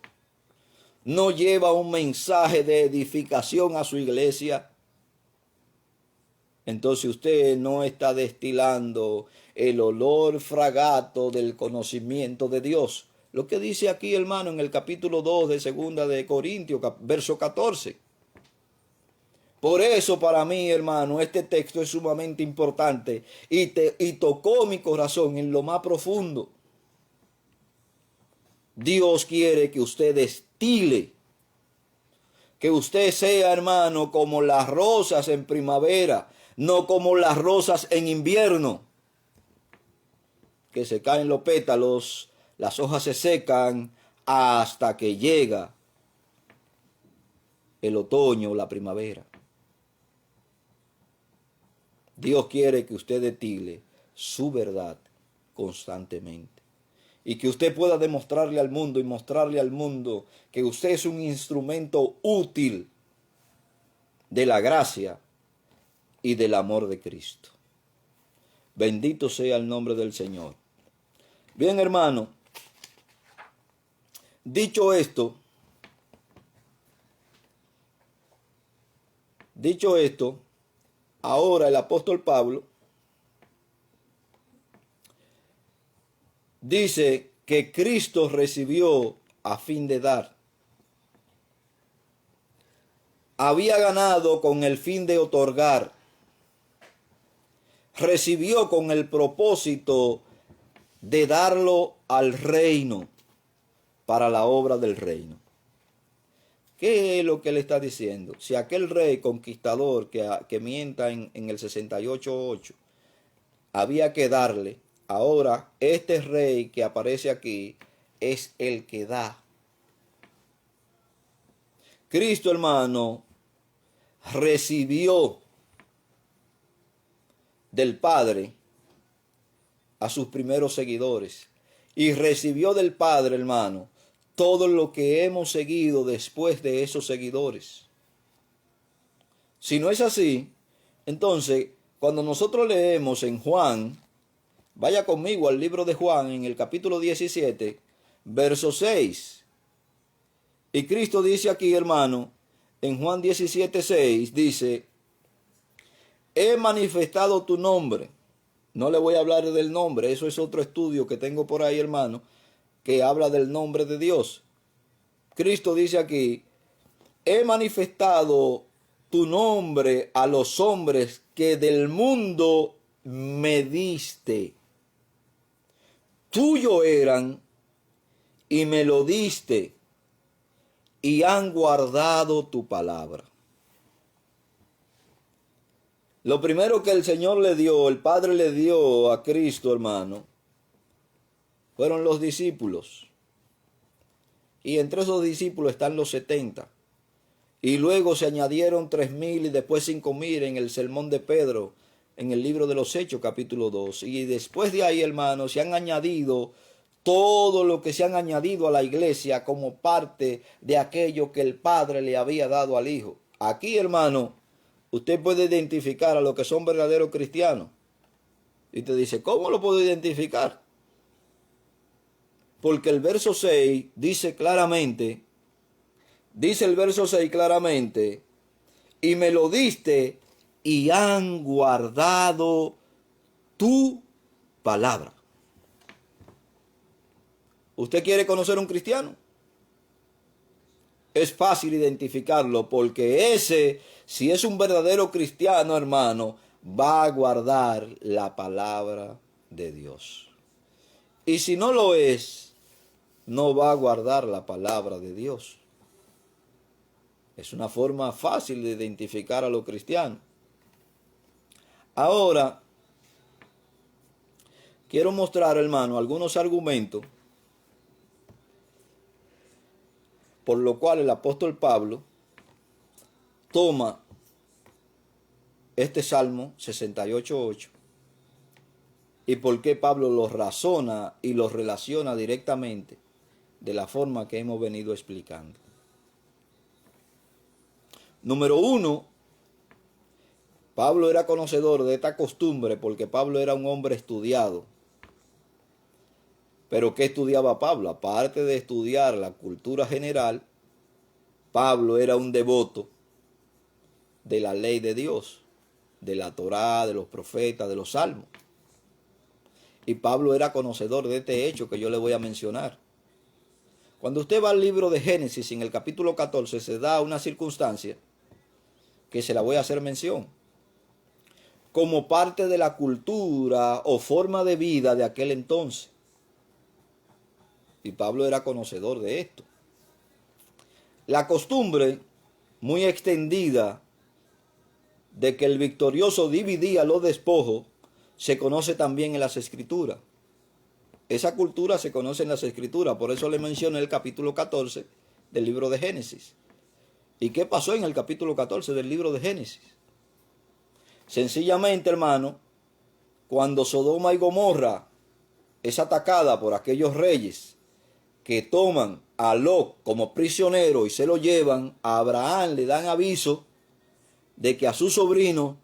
¿No lleva un mensaje de edificación a su iglesia? Entonces usted no está destilando el olor fragato del conocimiento de Dios. Lo que dice aquí, hermano, en el capítulo 2 de Segunda de Corintios, verso 14. Por eso para mí, hermano, este texto es sumamente importante y tocó mi corazón en lo más profundo. Dios quiere que usted destile, que usted sea, hermano, como las rosas en primavera, no como las rosas en invierno, que se caen los pétalos, las hojas se secan hasta que llega el otoño o la primavera. Dios quiere que usted destile su verdad constantemente y que usted pueda demostrarle al mundo y mostrarle al mundo que usted es un instrumento útil de la gracia y del amor de Cristo. Bendito sea el nombre del Señor. Bien, hermano, dicho esto, ahora el apóstol Pablo dice que Cristo recibió a fin de dar. Había ganado con el fin de otorgar. Recibió con el propósito de darlo al reino, para la obra del reino. ¿Qué es lo que le está diciendo? Si aquel rey conquistador que mienta en el 68:8 había que darle, ahora este rey que aparece aquí es el que da. Cristo, hermano, recibió del Padre a sus primeros seguidores y recibió del Padre, hermano, todo lo que hemos seguido después de esos seguidores. Si no es así, entonces, cuando nosotros leemos en Juan, vaya conmigo al libro de Juan en el capítulo 17, verso 6. Y Cristo dice aquí, hermano, en Juan 17, 6, dice, he manifestado tu nombre. No le voy a hablar del nombre, eso es otro estudio que tengo por ahí, hermano, que habla del nombre de Dios. Cristo dice aquí, he manifestado tu nombre a los hombres que del mundo me diste. Tuyo eran y me lo diste y han guardado tu palabra. Lo primero que el Señor le dio, el Padre le dio a Cristo, hermano, fueron los discípulos. Y entre esos discípulos están los 70. Y luego se añadieron 3,000 y después 5,000 en el sermón de Pedro, en el libro de los Hechos, capítulo 2. Y después de ahí, hermano, se han añadido todo lo que se han añadido a la iglesia como parte de aquello que el Padre le había dado al Hijo. Aquí, hermano, usted puede identificar a los que son verdaderos cristianos. Y te dice, ¿cómo lo puedo identificar? Porque el verso 6 dice claramente, y me lo diste y han guardado tu palabra. ¿Usted quiere conocer a un cristiano? Es fácil identificarlo porque ese, si es un verdadero cristiano, hermano, va a guardar la palabra de Dios. Y si no lo es, no va a guardar la palabra de Dios. Es una forma fácil de identificar a los cristianos. Ahora, quiero mostrar, hermano, algunos argumentos por lo cual el apóstol Pablo toma este Salmo 68:8 y por qué Pablo lo razona y lo relaciona directamente de la forma que hemos venido explicando. Número 1, Pablo era conocedor de esta costumbre porque Pablo era un hombre estudiado. Pero ¿qué estudiaba Pablo? Aparte de estudiar la cultura general, Pablo era un devoto de la ley de Dios, de la Torá, de los profetas, de los salmos. Y Pablo era conocedor de este hecho que yo le voy a mencionar. Cuando usted va al libro de Génesis, en el capítulo 14, se da una circunstancia que se la voy a hacer mención. Como parte de la cultura o forma de vida de aquel entonces. Y Pablo era conocedor de esto. La costumbre muy extendida de que el victorioso dividía los despojos se conoce también en las Escrituras. Esa cultura se conoce en las Escrituras, por eso le mencioné el capítulo 14 del libro de Génesis. ¿Y qué pasó en el capítulo 14 del libro de Génesis? Sencillamente, hermano, cuando Sodoma y Gomorra es atacada por aquellos reyes que toman a Lot como prisionero y se lo llevan, a Abraham le dan aviso de que a su sobrino,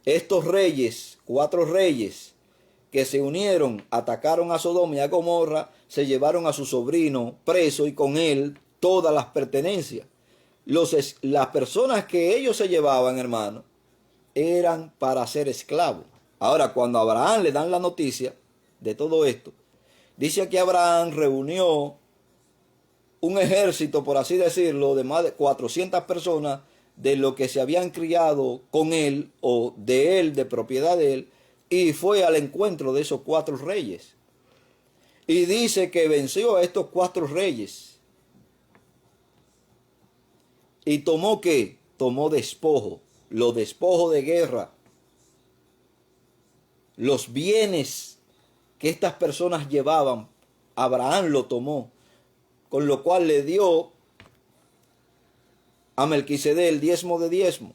estos reyes, 4 reyes que se unieron, atacaron a Sodoma y a Gomorra, se llevaron a su sobrino preso y con él todas las pertenencias. Las personas que ellos se llevaban, hermano, eran para ser esclavos. Ahora, cuando a Abraham le dan la noticia de todo esto, dice que Abraham reunió un ejército, por así decirlo, de más de 400 personas de lo que se habían criado con él o de él, de propiedad de él, y fue al encuentro de esos 4 reyes. Y dice que venció a estos 4 reyes. ¿Y tomó qué? Tomó despojo, los despojos de guerra, los bienes que estas personas llevaban, Abraham lo tomó, con lo cual le dio a Melquisedec el diezmo de diezmo.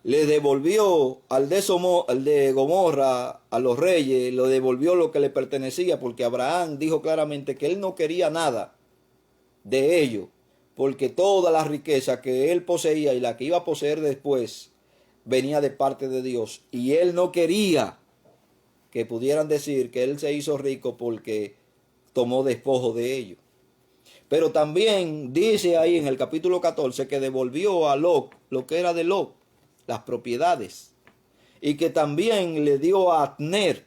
le devolvió al de Gomorra, a los reyes, le devolvió lo que le pertenecía, porque Abraham dijo claramente que él no quería nada de ello, porque toda la riqueza que él poseía y la que iba a poseer después venía de parte de Dios, y él no quería que pudieran decir que él se hizo rico porque tomó despojo de ellos. Pero también dice ahí en el capítulo 14 que devolvió a Lot lo que era de Lot, las propiedades, y que también le dio a Abner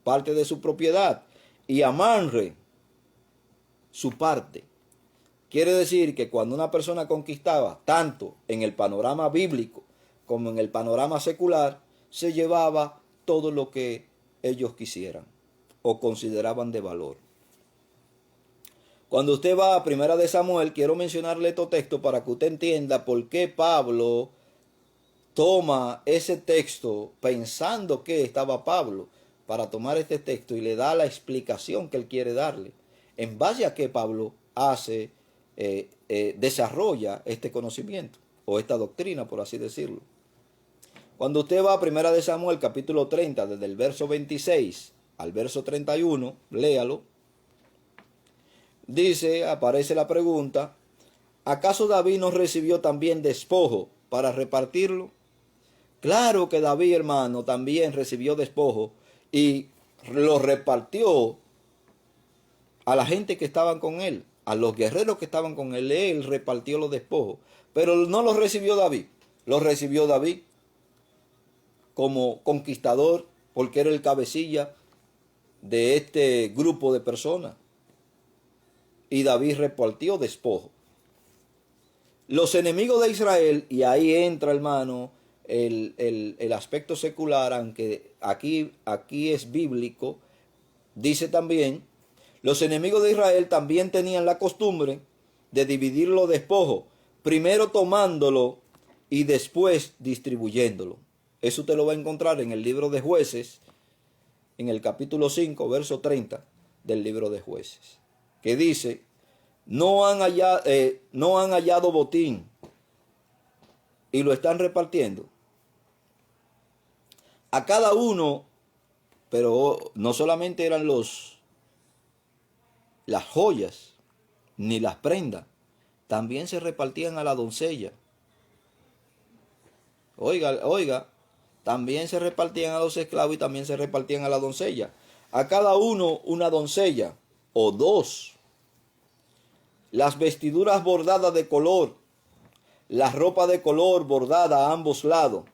parte de su propiedad y a Manre su parte. Quiere decir que cuando una persona conquistaba, tanto en el panorama bíblico como en el panorama secular, se llevaba todo lo que ellos quisieran o consideraban de valor. Cuando usted va a Primera de Samuel, quiero mencionarle estos textos para que usted entienda por qué Pablo toma ese texto pensando que estaba Pablo para tomar este texto y le da la explicación que él quiere darle. En base a que Pablo desarrolla este conocimiento o esta doctrina, por así decirlo. Cuando usted va a Primera de Samuel, capítulo 30, desde el verso 26 al verso 31, léalo. Dice, aparece la pregunta, ¿acaso David no recibió también despojo para repartirlo? Claro que David, hermano, también recibió despojo y lo repartió a la gente que estaban con él, a los guerreros que estaban con él. Él repartió los despojos, pero no los recibió David. Los recibió David como conquistador, porque era el cabecilla de este grupo de personas. Y David repartió despojo. Los enemigos de Israel, y ahí entra, hermano, el aspecto secular, aunque aquí es bíblico, dice también, los enemigos de Israel también tenían la costumbre de dividir los despojos, primero tomándolo y después distribuyéndolo. Eso usted lo va a encontrar en el libro de Jueces, en el capítulo 5, verso 30 del libro de Jueces, que dice, no han hallado botín y lo están repartiendo a cada uno, pero no solamente eran las joyas ni las prendas, también se repartían a la doncella. Oiga, también se repartían a los esclavos y también se repartían a la doncella. A cada uno una doncella o dos. Las vestiduras bordadas de color, la ropa de color bordada a ambos lados,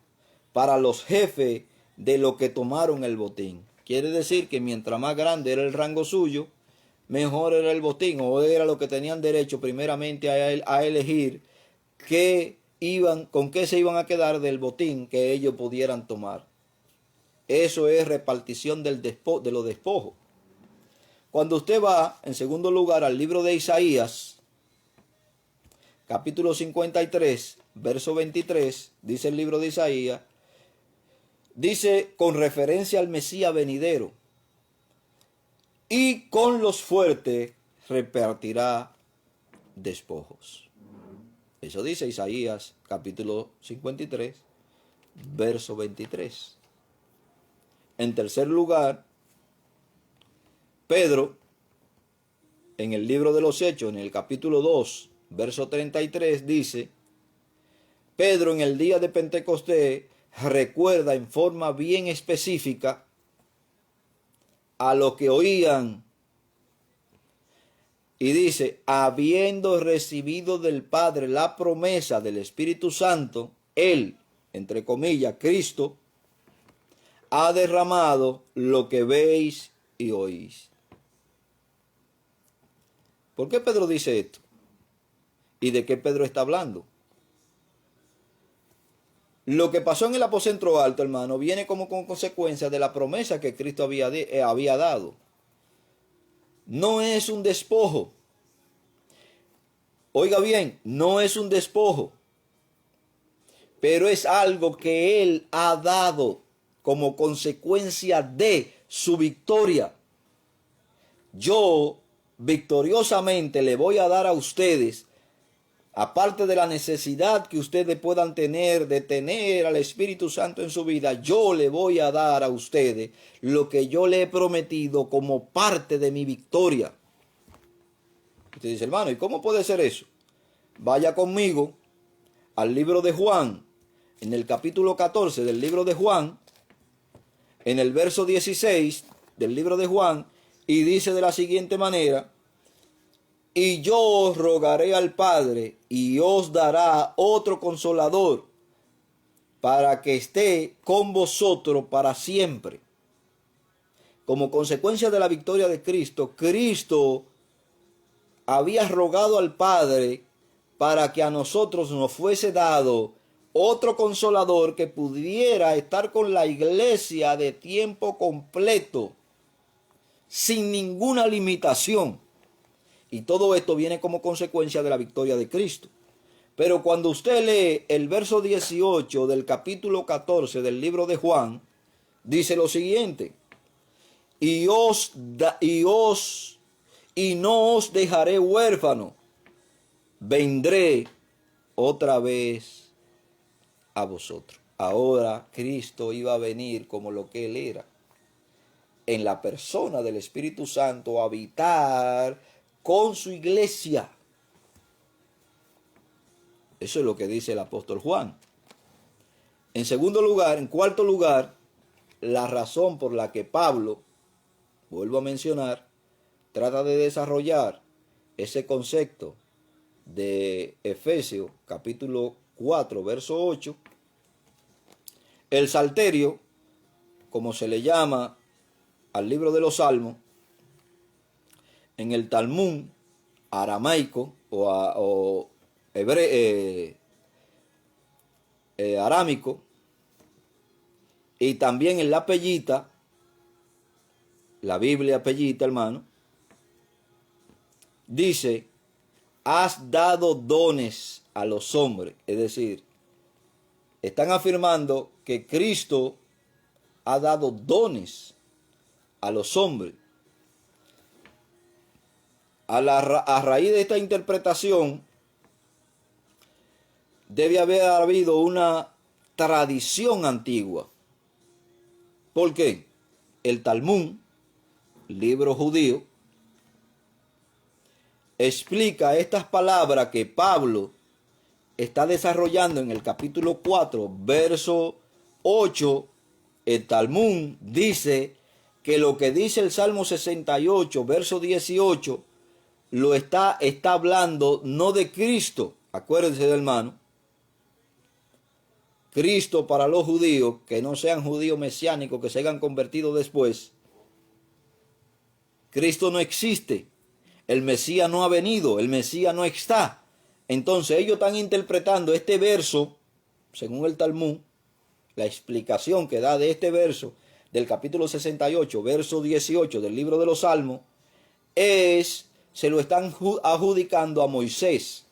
para los jefes de los que tomaron el botín. Quiere decir que mientras más grande era el rango suyo, mejor era el botín, o era lo que tenían derecho primeramente a elegir con qué se iban a quedar del botín que ellos pudieran tomar. Eso es repartición de los despojos. Cuando usted va, en segundo lugar, al libro de Isaías, capítulo 53, verso 23, dice el libro de Isaías, dice con referencia al Mesías venidero, y con los fuertes repartirá despojos. Eso dice Isaías, capítulo 53, verso 23. En tercer lugar, Pedro, en el libro de los Hechos, en el capítulo 2, verso 33, dice, Pedro en el día de Pentecostés recuerda en forma bien específica a los que oían y dice, habiendo recibido del Padre la promesa del Espíritu Santo, él, entre comillas, Cristo, ha derramado lo que veis y oís. ¿Por qué Pedro dice esto? ¿Y de qué Pedro está hablando? Lo que pasó en el aposento alto, hermano, viene como consecuencia de la promesa que Cristo había dado. No es un despojo. Oiga bien, no es un despojo. Pero es algo que Él ha dado como consecuencia de su victoria. Yo victoriosamente le voy a dar a ustedes aparte de la necesidad que ustedes puedan tener de tener al Espíritu Santo en su vida, yo le voy a dar a ustedes lo que yo le he prometido como parte de mi victoria. Usted dice, hermano, ¿y cómo puede ser eso? Vaya conmigo al libro de Juan, en el capítulo 14 del libro de Juan, en el verso 16 del libro de Juan, y dice de la siguiente manera: y yo os rogaré al Padre, y os dará otro consolador, para que esté con vosotros para siempre. Como consecuencia de la victoria de Cristo, Cristo había rogado al Padre para que a nosotros nos fuese dado otro consolador que pudiera estar con la iglesia de tiempo completo, sin ninguna limitación. Y todo esto viene como consecuencia de la victoria de Cristo. Pero cuando usted lee el verso 18 del capítulo 14 del libro de Juan, dice lo siguiente: y no os dejaré huérfano, vendré otra vez a vosotros. Ahora Cristo iba a venir como lo que Él era, en la persona del Espíritu Santo, a habitar con su iglesia. Eso es lo que dice el apóstol Juan. En cuarto lugar, la razón por la que Pablo, vuelvo a mencionar, trata de desarrollar ese concepto de Efesios capítulo 4, verso 8, el salterio, como se le llama al libro de los Salmos, en el Talmud aramaico o arámico, y también en la Pellita, la Biblia Pellita, hermano, dice: has dado dones a los hombres. Es decir, están afirmando que Cristo ha dado dones a los hombres. A raíz de esta interpretación, debe haber habido una tradición antigua. ¿Por qué? El Talmud, libro judío, explica estas palabras que Pablo está desarrollando en el capítulo 4, verso 8. El Talmud dice que lo que dice el Salmo 68, verso 18, lo está hablando no de Cristo. Acuérdense, hermano, Cristo para los judíos, que no sean judíos mesiánicos, que se hayan convertido después, Cristo no existe. El Mesías no ha venido, el Mesías no está. Entonces ellos están interpretando este verso, según el Talmud, la explicación que da de este verso, del capítulo 68, verso 18 del libro de los Salmos, se lo están adjudicando a Moisés.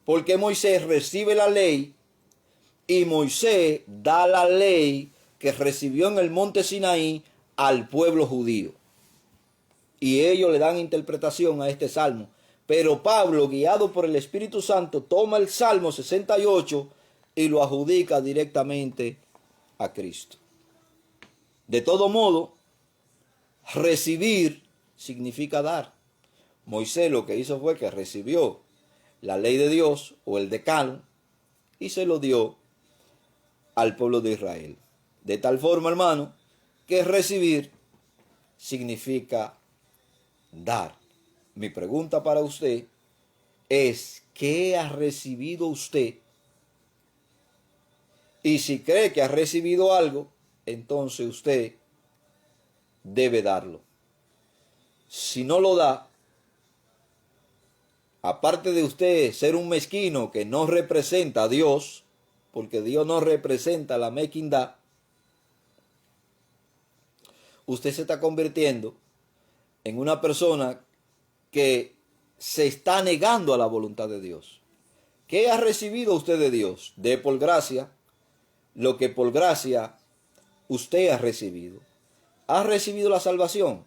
Porque Moisés recibe la ley y Moisés da la ley que recibió en el monte Sinaí al pueblo judío. Y ellos le dan interpretación a este salmo. Pero Pablo, guiado por el Espíritu Santo, toma el Salmo 68 y lo adjudica directamente a Cristo. De todo modo, recibir significa dar. Moisés lo que hizo fue que recibió la ley de Dios o el decálogo y se lo dio al pueblo de Israel. De tal forma, hermano, que recibir significa dar. Mi pregunta para usted es: ¿qué ha recibido usted? Y si cree que ha recibido algo, entonces usted debe darlo. Si no lo da, aparte de usted ser un mezquino que no representa a Dios, porque Dios no representa la mezquindad, usted se está convirtiendo en una persona que se está negando a la voluntad de Dios. ¿Qué ha recibido usted de Dios? De por gracia lo que por gracia usted ha recibido. ¿Ha recibido la salvación?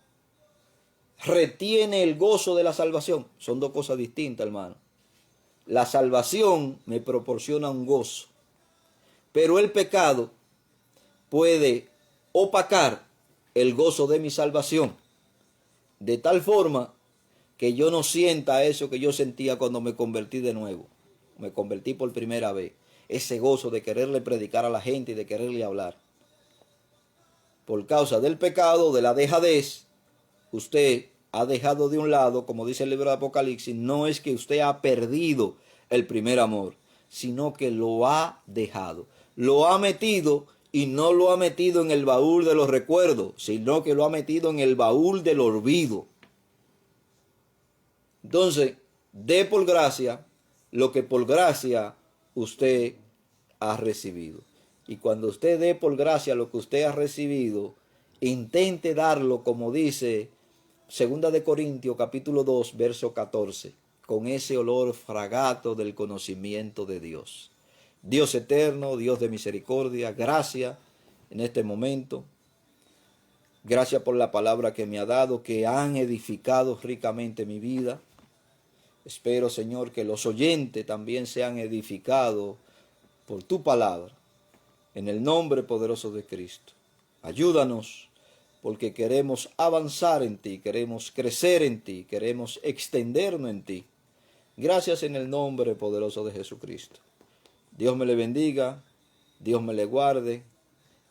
¿Retiene el gozo de la salvación? Son dos cosas distintas, hermano. La salvación me proporciona un gozo, pero el pecado puede opacar el gozo de mi salvación, de tal forma que yo no sienta eso que yo sentía cuando me convertí de nuevo, me convertí por primera vez, ese gozo de quererle predicar a la gente y de quererle hablar. Por causa del pecado, de la dejadez, usted ha dejado de un lado, como dice el libro de Apocalipsis, no es que usted ha perdido el primer amor, sino que lo ha dejado. Lo ha metido y no lo ha metido en el baúl de los recuerdos, sino que lo ha metido en el baúl del olvido. Entonces, dé por gracia lo que por gracia usted ha recibido. Y cuando usted dé por gracia lo que usted ha recibido, intente darlo, como dice 2 de Corintios capítulo 2, verso 14, con ese olor fragato del conocimiento de Dios. Dios eterno, Dios de misericordia, gracias en este momento. Gracias por la palabra que me ha dado, que han edificado ricamente mi vida. Espero, Señor, que los oyentes también sean edificados por tu palabra. En el nombre poderoso de Cristo. Ayúdanos, porque queremos avanzar en ti, queremos crecer en ti, queremos extendernos en ti. Gracias en el nombre poderoso de Jesucristo. Dios me le bendiga, Dios me le guarde,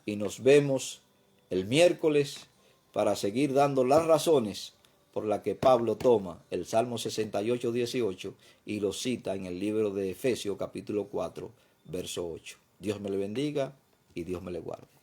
y nos vemos el miércoles para seguir dando las razones por las que Pablo toma el Salmo 68, 18 y lo cita en el libro de Efesios capítulo 4, verso 8. Dios me le bendiga y Dios me le guarde.